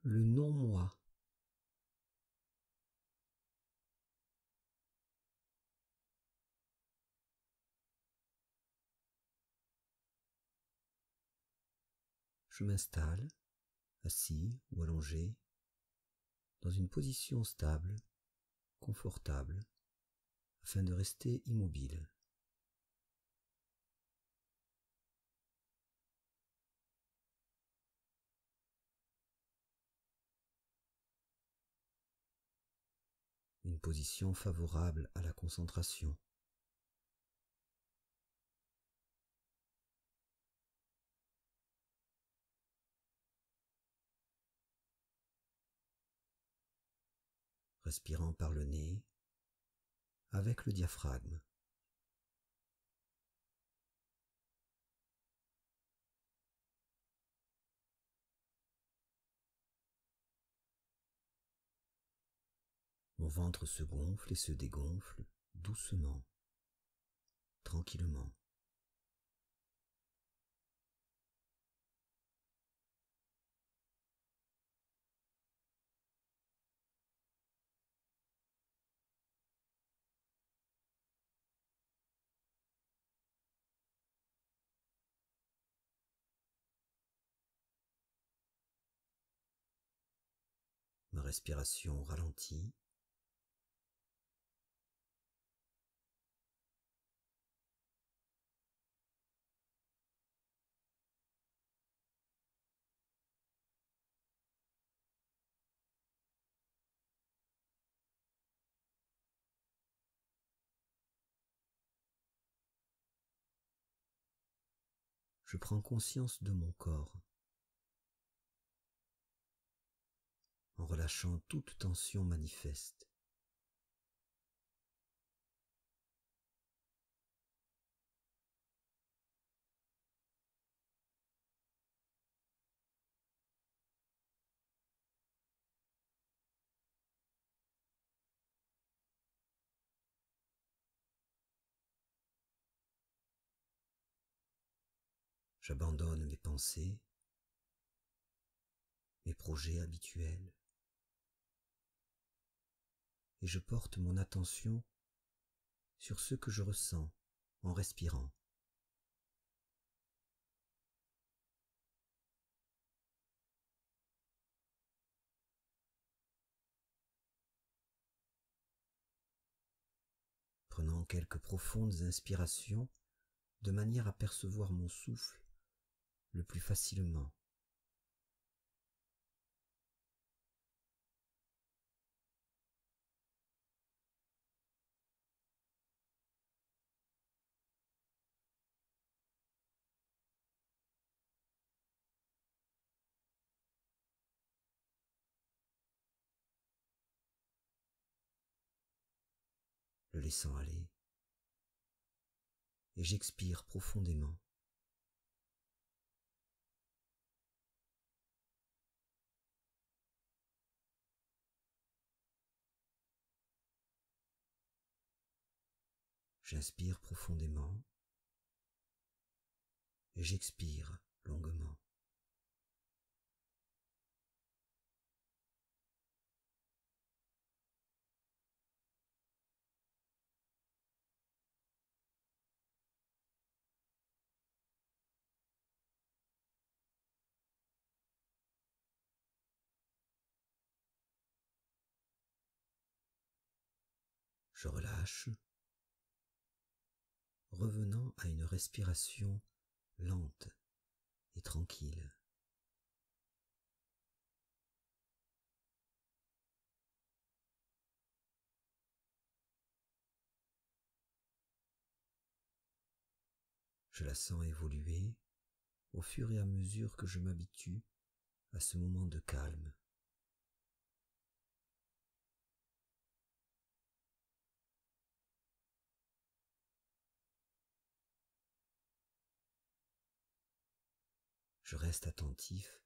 le non-moi. Je m'installe, assis ou allongé, dans une position stable, confortable, afin de rester immobile. Une position favorable à la concentration. Respirant par le nez, avec le diaphragme. Mon ventre se gonfle et se dégonfle doucement, tranquillement. Ma respiration ralentit. Je prends conscience de mon corps, en relâchant toute tension manifeste. J'abandonne mes pensées, mes projets habituels, et je porte mon attention sur ce que je ressens en respirant. Prenant quelques profondes inspirations de manière à percevoir mon souffle le plus facilement. Le laissant aller, et j'expire profondément. J'inspire profondément, et j'expire longuement. Je relâche, revenant à une respiration lente et tranquille. Je la sens évoluer au fur et à mesure que je m'habitue à ce moment de calme. Je reste attentif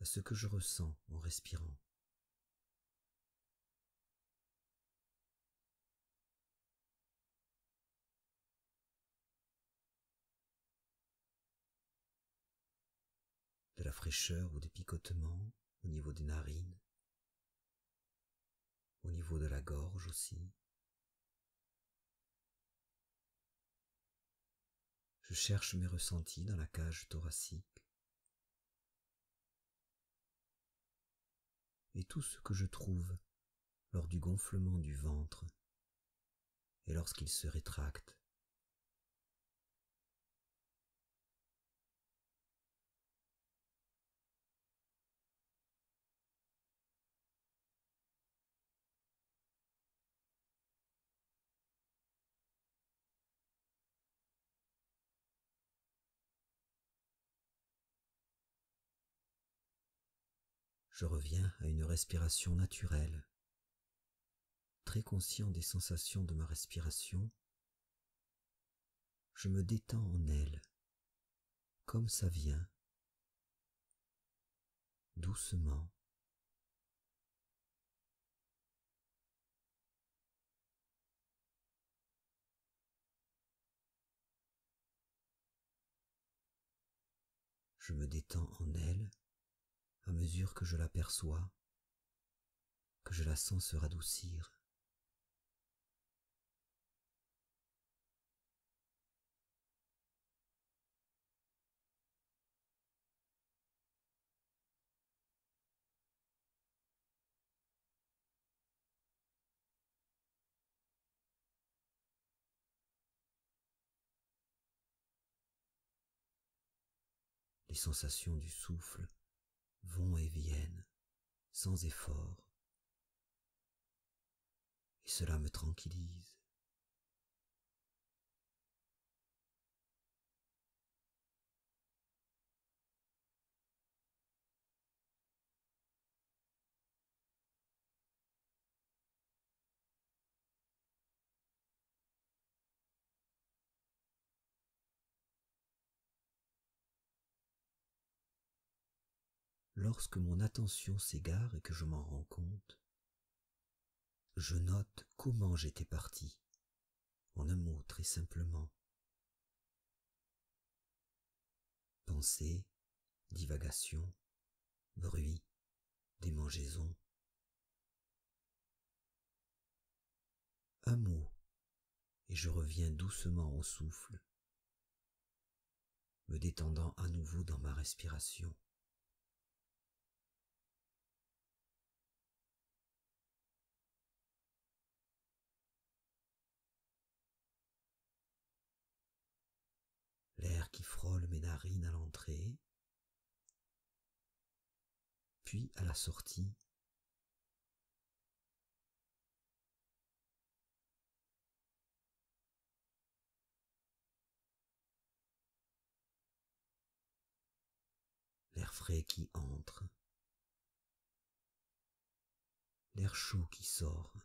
à ce que je ressens en respirant. De la fraîcheur ou des picotements, au niveau des narines, au niveau de la gorge aussi. Je cherche mes ressentis dans la cage thoracique. Et tout ce que je trouve lors du gonflement du ventre et lorsqu'il se rétracte. Je reviens à une respiration naturelle, très conscient des sensations de ma respiration. Je me détends en elle, comme ça vient, doucement. Je me détends en elle à mesure que je l'aperçois, que je la sens se radoucir. Les sensations du souffle vont et viennent sans effort, et cela me tranquillise. Lorsque mon attention s'égare et que je m'en rends compte, je note comment j'étais parti, en un mot très simplement. Pensée, divagation, bruit, démangeaison. Un mot, et je reviens doucement au souffle, me détendant à nouveau dans ma respiration. L'air qui frôle mes narines à l'entrée, puis à la sortie. L'air frais qui entre, l'air chaud qui sort.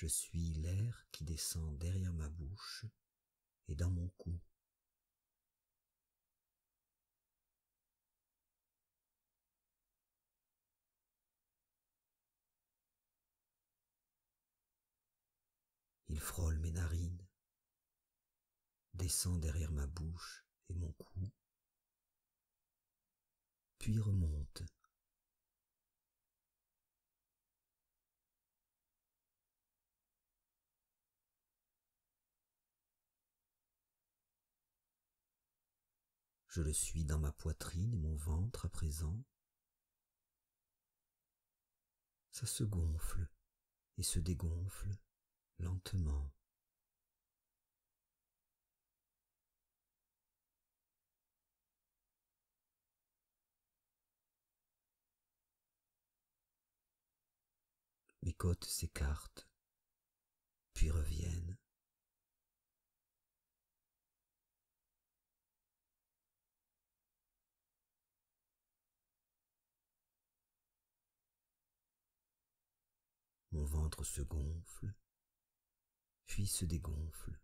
Je suis l'air qui descend derrière ma bouche et dans mon cou. Il frôle mes narines, descend derrière ma bouche et mon cou, puis remonte. Je le suis dans ma poitrine et mon ventre à présent. Ça se gonfle et se dégonfle lentement. Mes côtes s'écartent, puis reviennent. Mon ventre se gonfle, puis se dégonfle.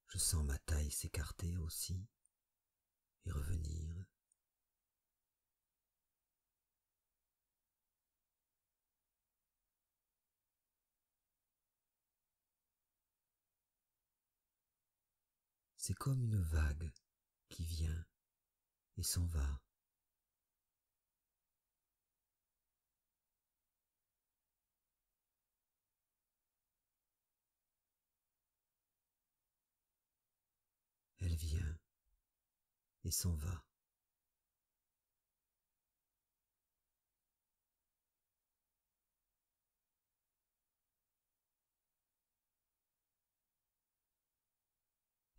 Je sens ma taille s'écarter aussi et revenir. C'est comme une vague qui vient et s'en va. Elle vient et s'en va.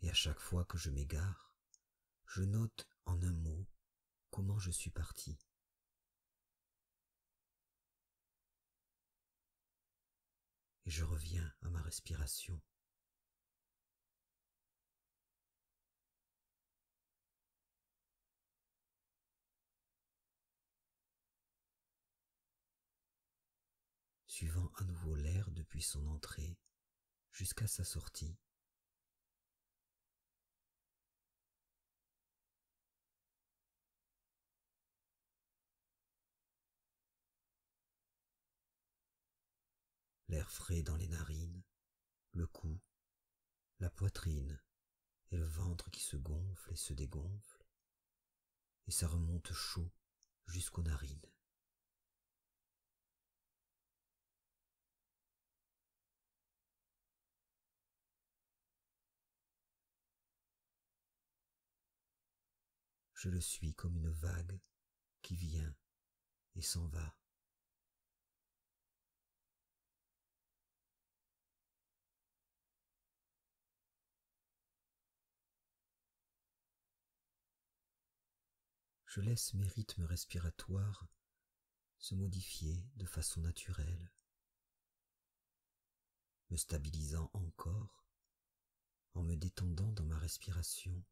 Et à chaque fois que je m'égare, je note en un mot comment je suis parti. Et je reviens à ma respiration. Suivant à nouveau l'air depuis son entrée jusqu'à sa sortie. L'air frais dans les narines, le cou, la poitrine et le ventre qui se gonfle et se dégonfle, et ça remonte chaud jusqu'aux narines. Je le suis comme une vague qui vient et s'en va. Je laisse mes rythmes respiratoires se modifier de façon naturelle, me stabilisant encore en me détendant dans ma respiration.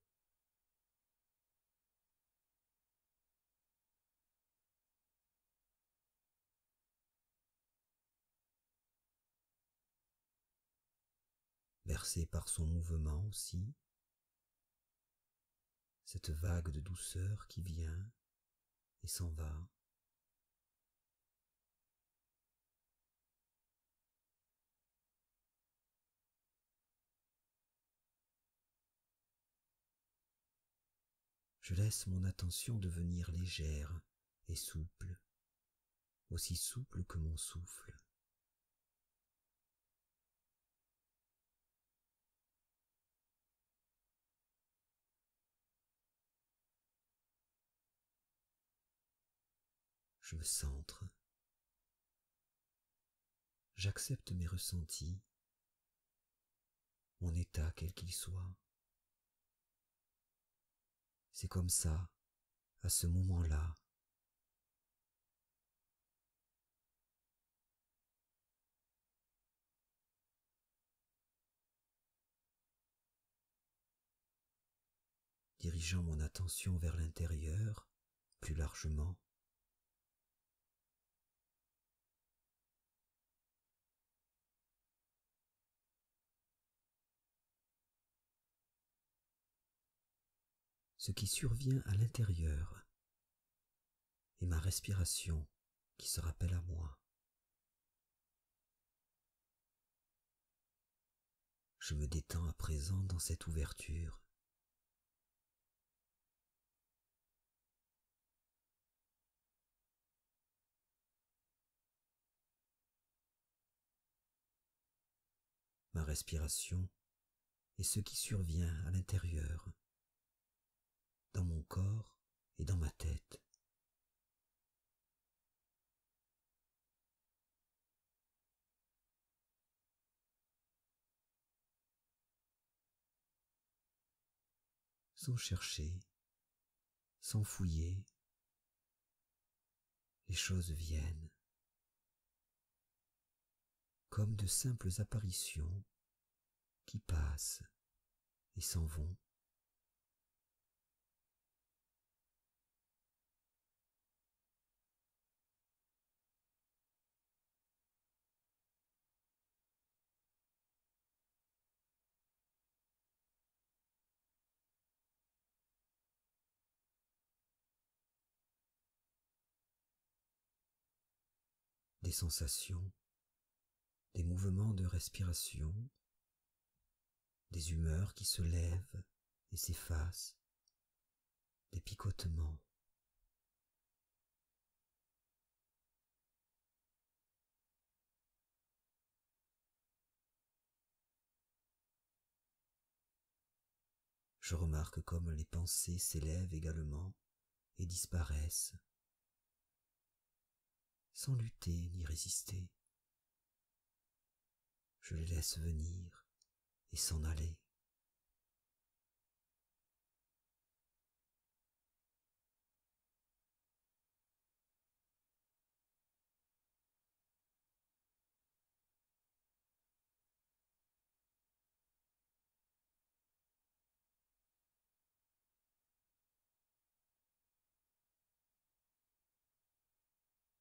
Bercée par son mouvement aussi, cette vague de douceur qui vient et s'en va. Je laisse mon attention devenir légère et souple, aussi souple que mon souffle. Je me centre. J'accepte mes ressentis, mon état quel qu'il soit. C'est comme ça, à ce moment-là. Dirigeant mon attention vers l'intérieur, plus largement. Ce qui survient à l'intérieur et ma respiration qui se rappelle à moi. Je me détends à présent dans cette ouverture. Ma respiration et ce qui survient à l'intérieur, dans mon corps et dans ma tête. Sans chercher, sans fouiller, les choses viennent, comme de simples apparitions qui passent et s'en vont. des sensations, des mouvements de respiration, des humeurs qui se lèvent et s'effacent, des picotements. Je remarque comme les pensées s'élèvent également et disparaissent, sans lutter ni résister. Je les laisse venir et s'en aller.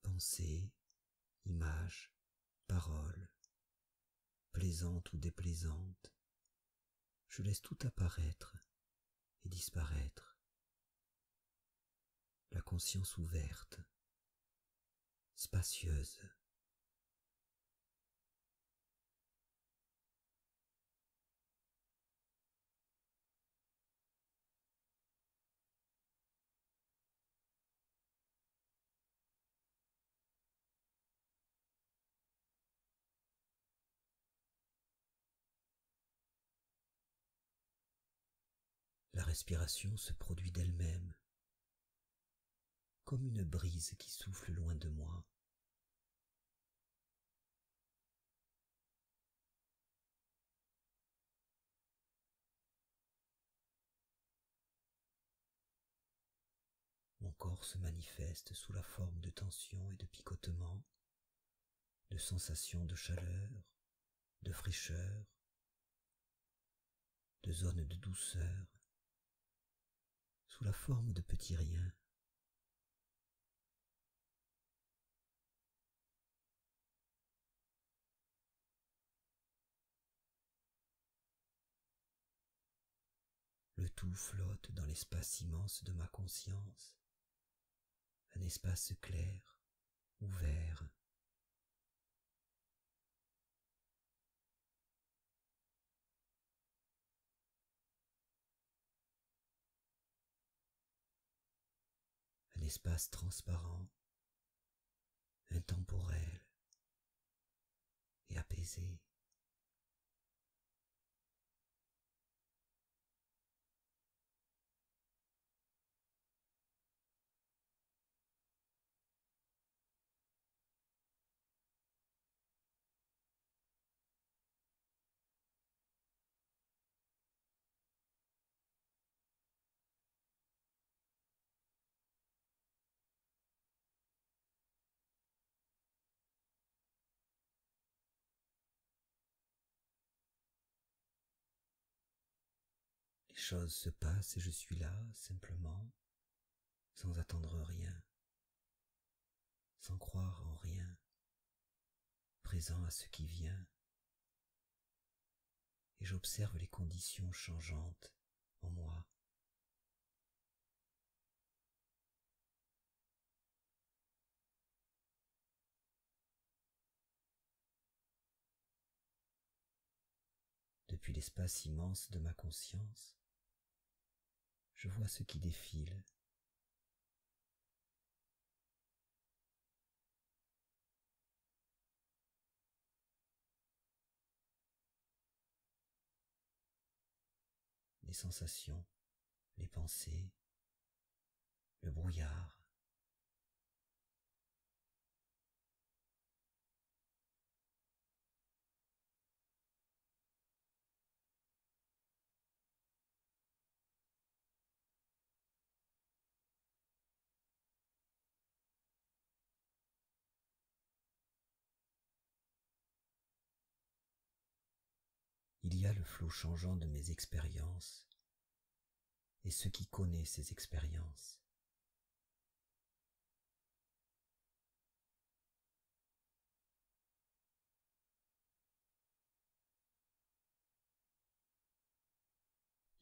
Pensées, images, paroles, plaisantes ou déplaisantes, je laisse tout apparaître et disparaître. La conscience ouverte, spacieuse. La respiration se produit d'elle-même, comme une brise qui souffle loin de moi. Mon corps se manifeste sous la forme de tensions et de picotements, de sensations de chaleur, de fraîcheur, de zones de douceur, sous la forme de petits riens. Le tout flotte dans l'espace immense de ma conscience, un espace clair, ouvert. Un espace transparent, intemporel et apaisé. Les choses se passent et je suis là, simplement, sans attendre rien, sans croire en rien, présent à ce qui vient, et j'observe les conditions changeantes en moi. Depuis l'espace immense de ma conscience, je vois ce qui défile. Les sensations, les pensées, le brouillard. Il y a le flot changeant de mes expériences et ce qui connaît ces expériences.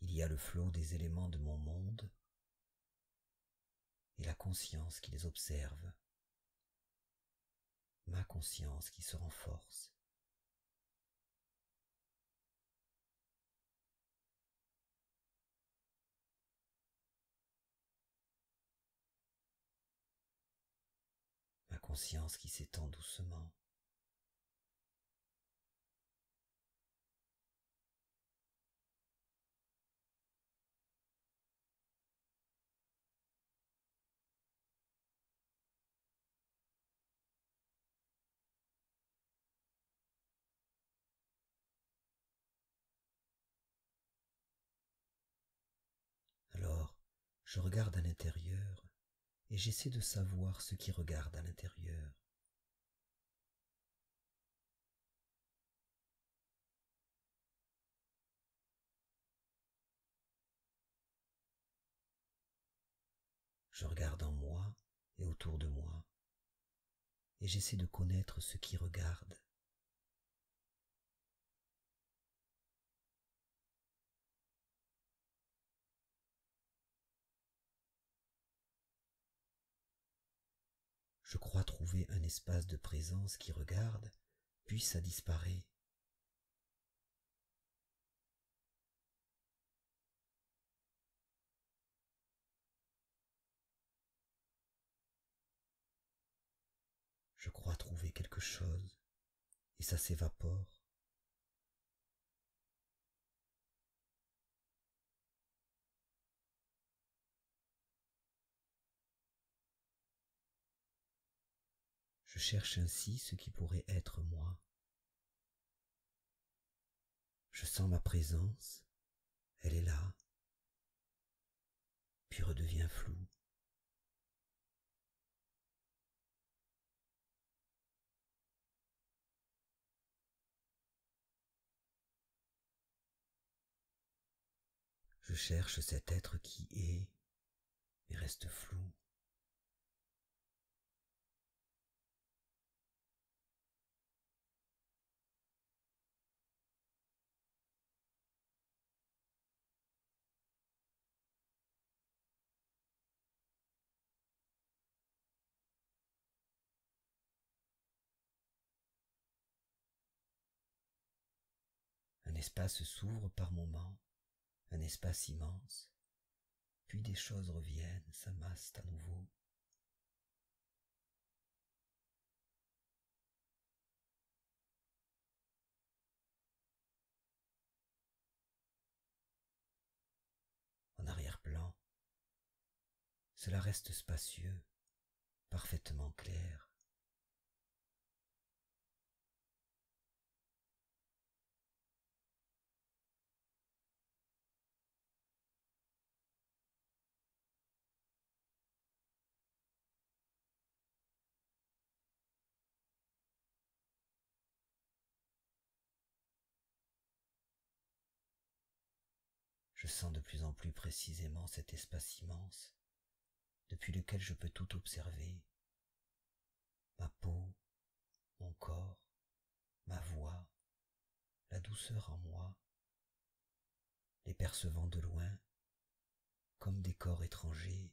Il y a le flot des éléments de mon monde et la conscience qui les observe. ma conscience qui se renforce. Ma conscience qui s'étend doucement. Alors, je regarde à l'intérieur et j'essaie de savoir ce qui regarde à l'intérieur. Je regarde en moi et autour de moi et j'essaie de connaître ce qui regarde. Je crois trouver un espace de présence qui regarde, puis ça disparaît. Je crois trouver quelque chose et ça s'évapore. Je cherche ainsi ce qui pourrait être moi. Je sens ma présence, elle est là, puis redevient floue. Je cherche cet être qui est, mais reste flou. Un espace s'ouvre par moments, un espace immense, puis des choses reviennent, s'amassent à nouveau. En arrière-plan, cela reste spacieux, parfaitement clair. Je sens de plus en plus précisément cet espace immense, depuis lequel je peux tout observer. Ma peau, mon corps, ma voix, la douceur en moi, les percevant de loin, comme des corps étrangers.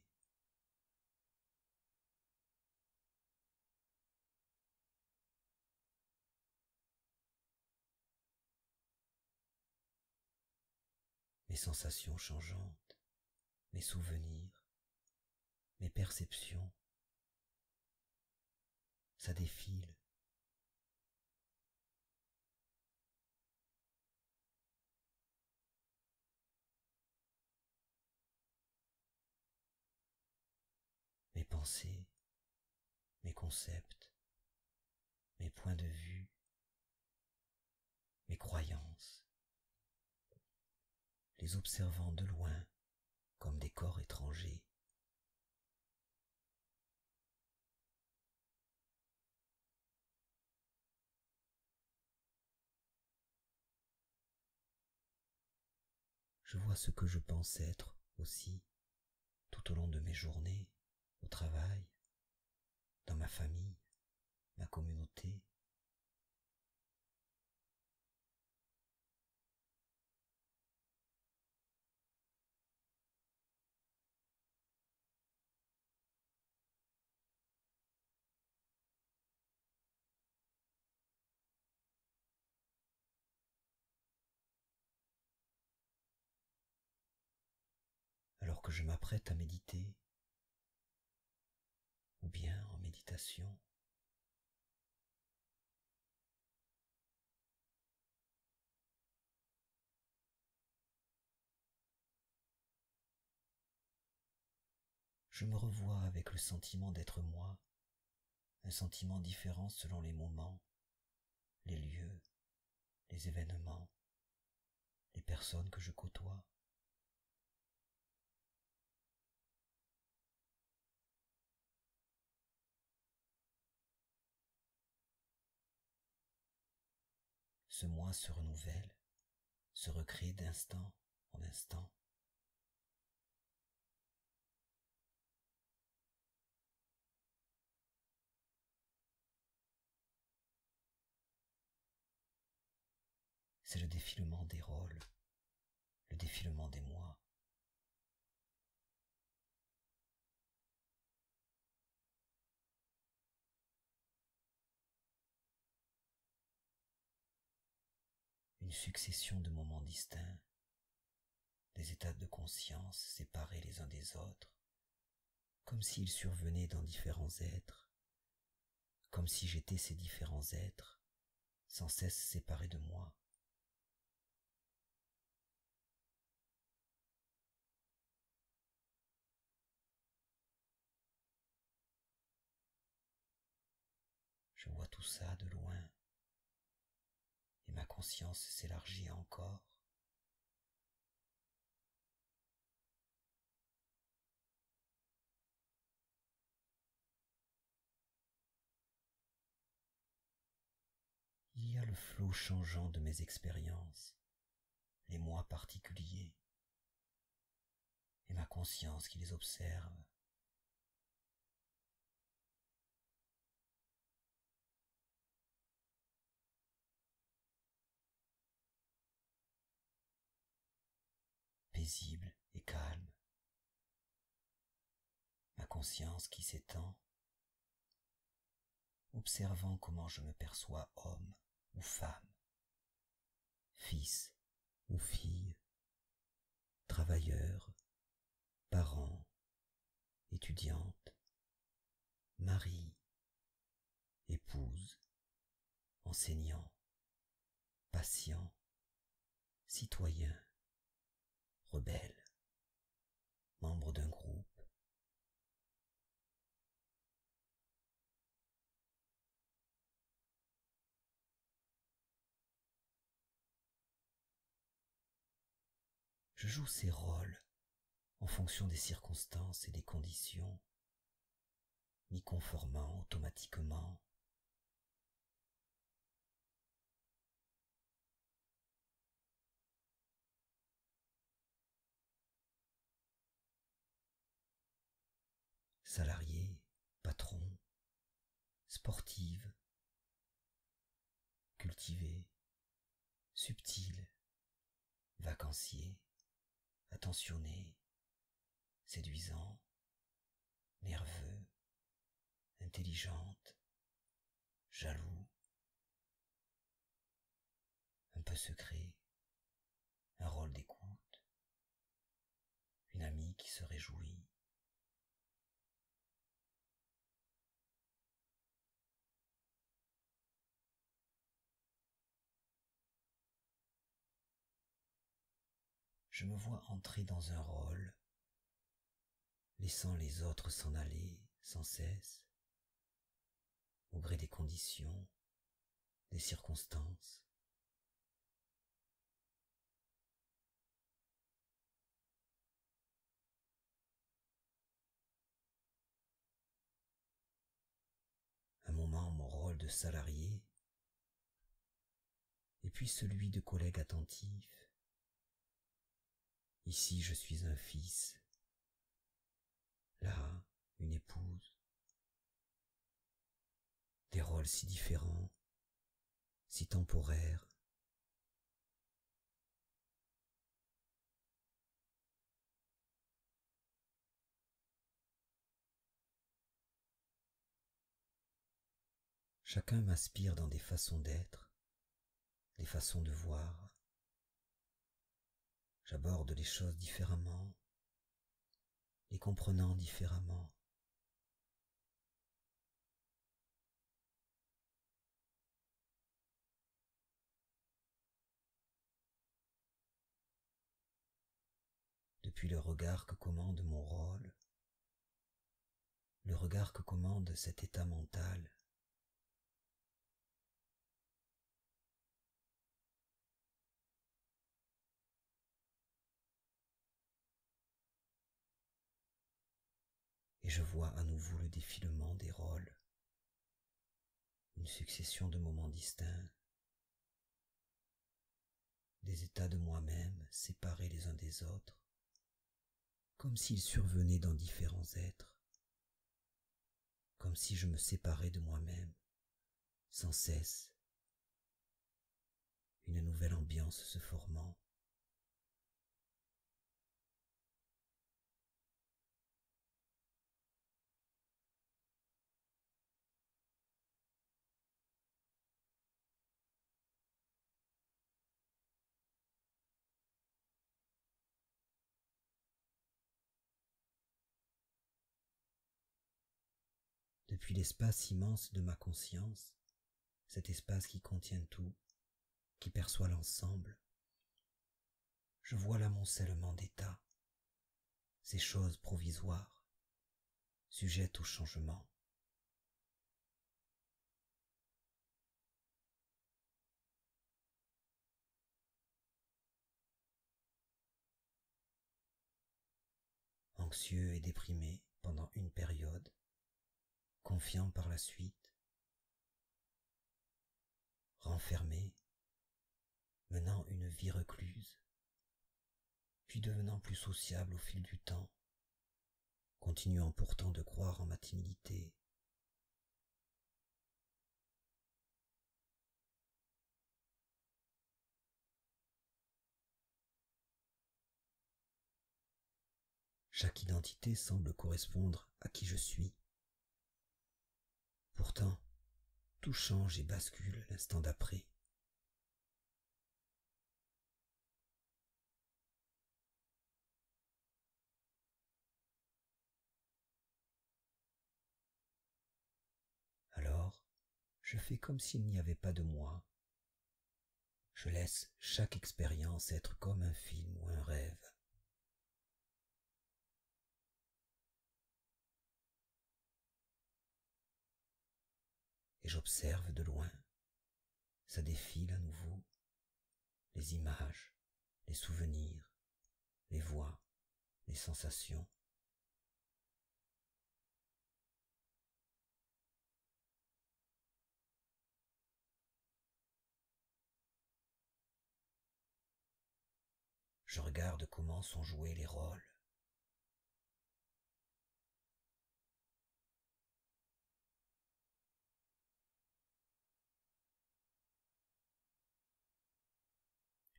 Mes sensations changeantes, mes souvenirs, mes perceptions, ça défile. Mes pensées, mes concepts, mes points de vue, mes croyances, les observant de loin comme des corps étrangers. Je vois ce que je pense être aussi tout au long de mes journées, au travail, dans ma famille, ma communauté. alors que je m'apprête à méditer, ou bien en méditation. Je me revois avec le sentiment d'être moi, un sentiment différent selon les moments, les lieux, les événements, les personnes que je côtoie. Ce moi se renouvelle, se recrée d'instant en instant. C'est le défilement des rôles, le défilement des moi. Une succession de moments distincts, des états de conscience séparés les uns des autres, comme s'ils survenaient dans différents êtres, comme si j'étais ces différents êtres, sans cesse séparés de moi. Je vois tout ça de loin, et ma conscience s'élargit encore. Il y a le flot changeant de mes expériences, les moi particuliers, et ma conscience qui les observe. Paisible et calme, ma conscience qui s'étend, observant comment je me perçois homme ou femme, fils ou fille, travailleur, parent, étudiante, mari, épouse, enseignant, patient, citoyen, rebelle, membre d'un groupe. Je joue ces rôles en fonction des circonstances et des conditions, m'y conformant automatiquement. Salarié, patron, sportive, cultivé, subtil, vacancier, attentionné, séduisant, nerveux, intelligente, jaloux, un peu secret, un rôle d'écoute, une amie qui se réjouit. Je me vois entrer dans un rôle, laissant les autres s'en aller sans cesse, au gré des conditions, des circonstances. Un moment mon rôle de salarié, et puis celui de collègue attentif. Ici je suis un fils, là une épouse. Des rôles si différents, si temporaires. Chacun m'aspire dans des façons d'être, des façons de voir. J'aborde les choses différemment, les comprenant différemment. Depuis le regard que commande mon rôle, le regard que commande cet état mental, et je vois à nouveau le défilement des rôles, une succession de moments distincts, des états de moi-même séparés les uns des autres, comme s'ils survenaient dans différents êtres, comme si je me séparais de moi-même, sans cesse, une nouvelle ambiance se formant. Depuis l'espace immense de ma conscience, cet espace qui contient tout, qui perçoit l'ensemble, je vois l'amoncellement d'états, ces choses provisoires, sujettes au changement. Anxieux et déprimé pendant une période, confiant par la suite, renfermé, menant une vie recluse, puis devenant plus sociable au fil du temps, continuant pourtant de croire en ma timidité. Chaque identité semble correspondre à qui je suis. Pourtant, tout change et bascule l'instant d'après. Alors, je fais comme s'il n'y avait pas de moi. Je laisse chaque expérience être comme un film ou un rêve. Et j'observe de loin. Ça défile à nouveau. Les images, les souvenirs, les voix, les sensations. Je regarde comment sont joués les rôles.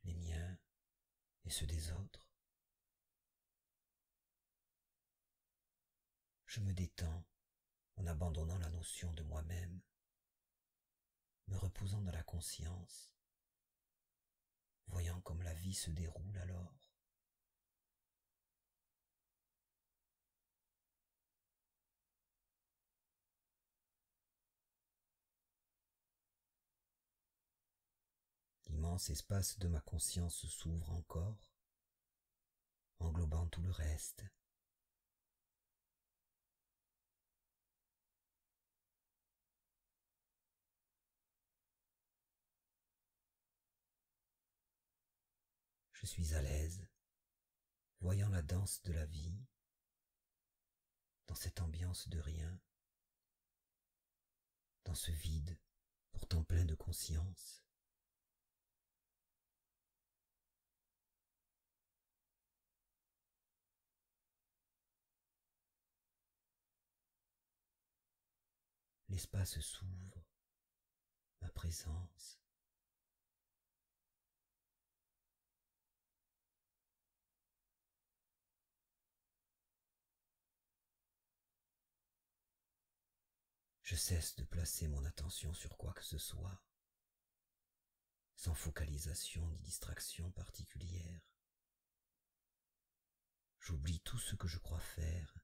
Les miens et ceux des autres. Je me détends en abandonnant la notion de moi-même, me reposant dans la conscience, voyant comme la vie se déroule alors. L'immense espace de ma conscience s'ouvre encore, englobant tout le reste. Je suis à l'aise, voyant la danse de la vie, dans cette ambiance de rien, dans ce vide pourtant plein de conscience. L'espace s'ouvre, ma présence. Je cesse de placer mon attention sur quoi que ce soit, sans focalisation ni distraction particulière. J'oublie tout ce que je crois faire,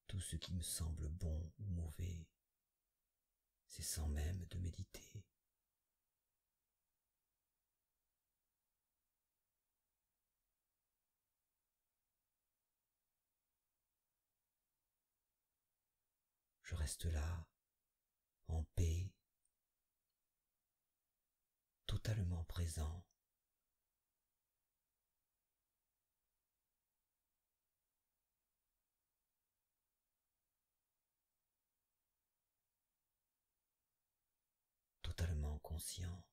tout ce qui me semble bon ou mauvais. C'est sans même de méditer. Je reste là, en paix, totalement présent. Totalement conscient.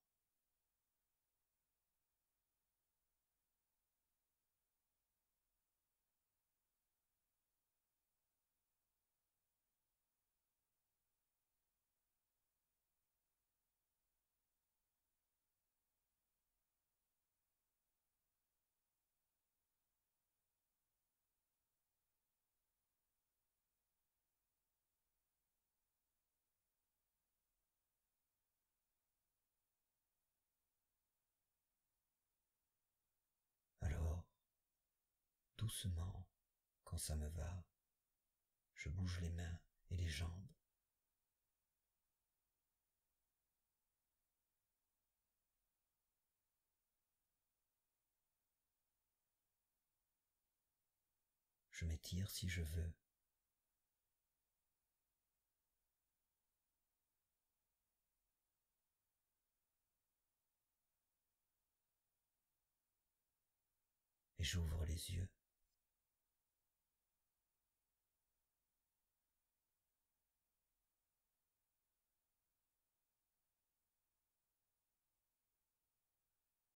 Alors, doucement, quand ça me va, je bouge les mains et les jambes. Je m'étire si je veux. Et j'ouvre les yeux.